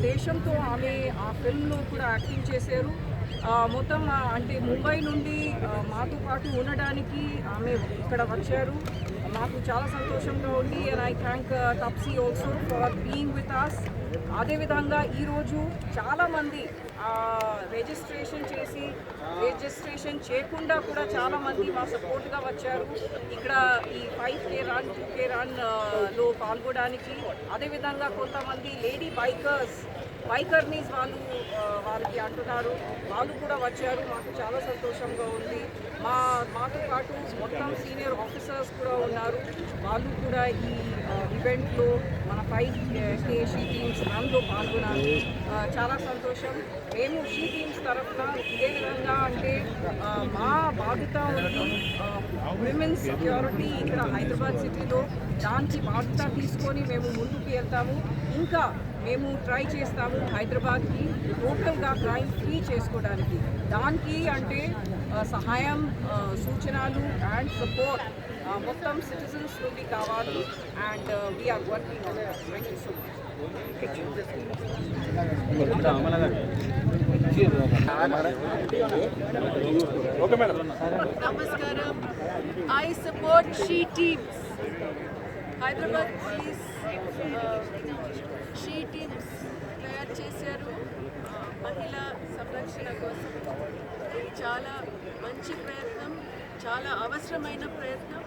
ఉద్దేశంతో ఆమె ఆ ఫిల్మ్లో కూడా యాక్టింగ్ చేశారు. మొత్తం అంటే ముంబై నుండి మాతో పాటు ఉండడానికి ఆమె ఇక్కడ వచ్చారు. మాకు చాలా సంతోషంగా ఉంది. And I thank Taapsee also for being with us. అదేవిధంగా ఈరోజు చాలామంది రిజిస్ట్రేషన్ చేయకుండా కూడా చాలామంది మా సపోర్ట్గా వచ్చారు ఇక్కడ ఈ 5K రన్ 2K రన్లో పాల్గొనడానికి. అదేవిధంగా కొంతమంది లేడీ బైకర్నీస్ వాళ్ళకి అంటున్నారు, వాళ్ళు కూడా వచ్చారు. మాకు చాలా సంతోషంగా ఉంది. మాతో పాటు మొత్తం సీనియర్ ఆఫీసర్స్ కూడా ఉన్నారు. వాళ్ళు కూడా ఈ ఈవెంట్లో మన 5K షీ టీమ్స్ రన్లో పాల్గొన్నారు. చాలా సంతోషం. మేము షీ టీమ్స్ తరఫున ఇదే విధంగా అంటే మా బాధ్యత ఉంది విమెన్స్ సెక్యూరిటీ ఇక్కడ హైదరాబాద్ సిటీలో. దానికి బాధ్యత తీసుకొని మేము ముందుకు వెళ్తాము. ఇంకా మేము ట్రై చేస్తాము హైదరాబాద్కి టోటల్గా క్రైమ్ ఫ్రీ చేసుకోవడానికి. దానికి అంటే సహాయం, సూచనలు అండ్ సపోర్ట్ మొత్తం సిటిజన్స్ నుండి కావాలి. And we're working on that. Thank you so much. Namaskaram. I support She Teams. Hyderabad Police She Teams తయారు చేశారు మహిళా సంరక్షణ కోసం. ఇది చాలా మంచి ప్రయత్నం, చాలా అవసరమైన ప్రయత్నం.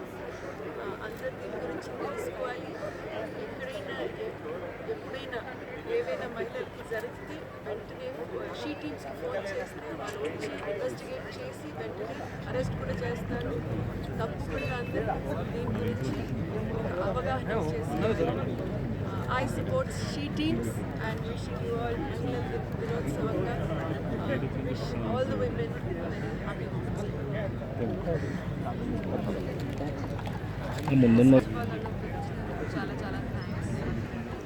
అందరు దీని గురించి తెలుసుకోవాలి. ఎప్పుడైనా ఏవైనా మహిళలకి జరిగితే వెంటనే షీ టీమ్స్కి ఫోన్ చేస్తే వాళ్ళు వచ్చి ఇన్వెస్టిగేట్ చేసి వెంటనే అరెస్ట్ కూడా చేస్తారు. తప్పకుండా అందరూ దీని గురించి అవగాహన చేస్తారు. I support She Teams and wishing you all Mahila Dinotsavanga. Wish all the women a very happy చాలా థ్యాంక్స్.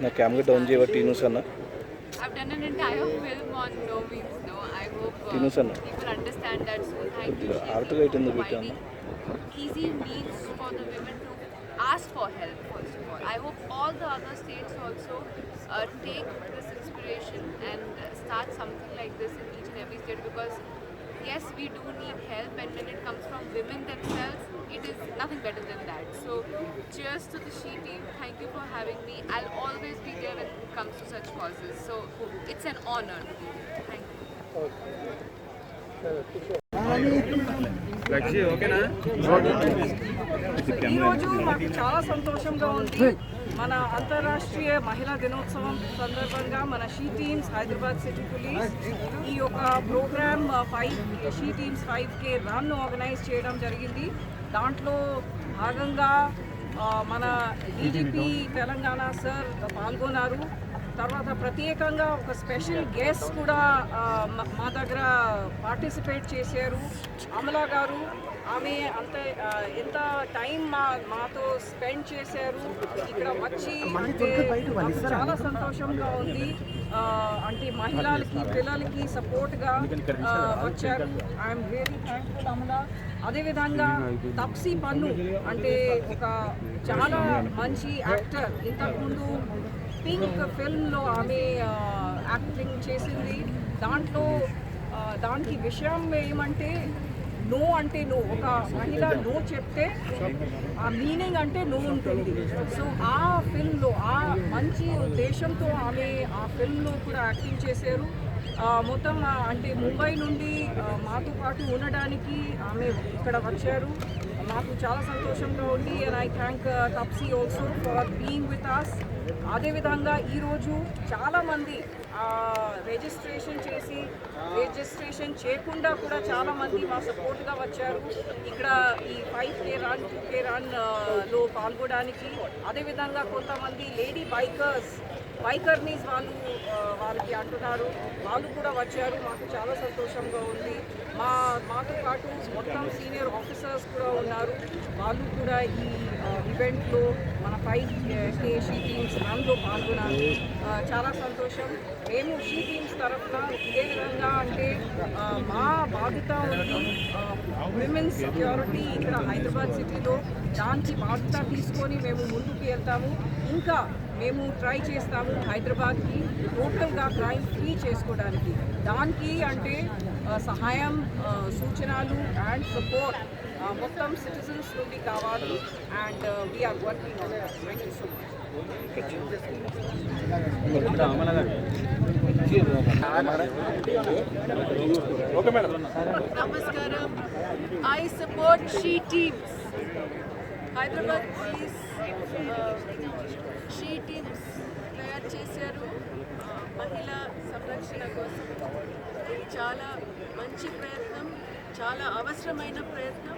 నా కెమెరా డౌన్ చేయబట్టి న్యూస్ అన్న I've done an entire film on No Means No. I hope people understand that. So thank you for providing easy means for the women to ask for help. First of all, I hope all the other states also take this inspiration and start something like this in each and every state, because yes, we do need help, and when it comes from women themselves, it is nothing better than that. So cheers to the She Team. Thank you for having me. I'll always be there when it comes to such causes. So it's an honor. Thank you. ఈరోజు మాకు చాలా సంతోషంగా ఉంది. మన అంతర్రాష్ట్రీయ మహిళా దినోత్సవం సందర్భంగా మన she teams Hyderabad city police ఈ యొక్క programme she teams 5K run organise చేయడం జరిగింది. దాంట్లో భాగంగా మన డీజీపీ తెలంగాణ సార్ పాల్గొన్నారు. తర్వాత ప్రత్యేకంగా ఒక స్పెషల్ గెస్ట్ కూడా మా దగ్గర పార్టిసిపేట్ చేశారు, అమలా గారు. ఆమె ఎంత టైం మాతో స్పెండ్ చేశారు ఇక్కడ వచ్చి. అంటే చాలా సంతోషంగా ఉంది. అంటే మహిళలకి పిల్లలకి సపోర్ట్గా వచ్చారు. I'm very thankful Amala. అదేవిధంగా తప్సీ పన్ను అంటే ఒక చాలా మంచి యాక్టర్. ఇంతకుముందు పింక్ ఫిల్మ్లో ఆమె యాక్టింగ్ చేసింది. దానికి విషయం ఏమంటే నో అంటే నో. ఒక మహిళ నో చెప్తే ఆ మీనింగ్ అంటే నో ఉంటుంది. సో ఆ ఫిల్మ్లో ఆ మంచి ఉద్దేశంతో ఆమె ఆ ఫిల్మ్లో కూడా యాక్టింగ్ చేశారు. మొత్తం అంటే ముంబై నుండి మాతో పాటు ఉండడానికి ఆమె ఇక్కడ వచ్చారు. మాకు చాలా సంతోషంగా ఉంది. And I thank Taapsee also for being with us. అదేవిధంగా ఈరోజు చాలామంది రిజిస్ట్రేషన్ చేయకుండా కూడా చాలామంది మా సపోర్ట్గా వచ్చారు ఇక్కడ ఈ 5K రన్ 2K రన్లో పాల్గొనడానికి. అదేవిధంగా కొంతమంది లేడీ బైకర్నీస్ వాళ్ళకి అంటున్నారు, వాళ్ళు కూడా వచ్చారు. మాకు చాలా సంతోషంగా ఉంది. మాతో పాటు మొత్తం సీనియర్ ఆఫీసర్స్ కూడా ఉన్నారు. వాళ్ళు కూడా ఈ ఈవెంట్లో మన 5K షీ టీమ్స్ రన్లో పాల్గొనాలి. చాలా సంతోషం. మేము షీ టీమ్స్ తరఫున ఇదే విధంగా అంటే మా బాధ్యత ఉంది విమెన్స్ సెక్యూరిటీ ఇక్కడ హైదరాబాద్ సిటీలో. దానికి బాధ్యత తీసుకొని మేము ముందుకు వెళ్తాము. ఇంకా మేము ట్రై చేస్తాము హైదరాబాద్కి టోటల్గా క్రైమ్ ఫ్రీ చేసుకోవడానికి. దానికి అంటే సహాయం, సూచనలు అండ్ సపోర్ట్ మొత్తం సిటిజన్స్ నుండి కావాలి. And we're working on that. Thank you so much. Namaskaram. I support she teams. Hyderabad police she teams తయారు చేశారు మహిళా సంరక్షణ కోసం. ఇది చాలా మంచి ప్రయత్నం, చాలా అవసరమైన ప్రయత్నం.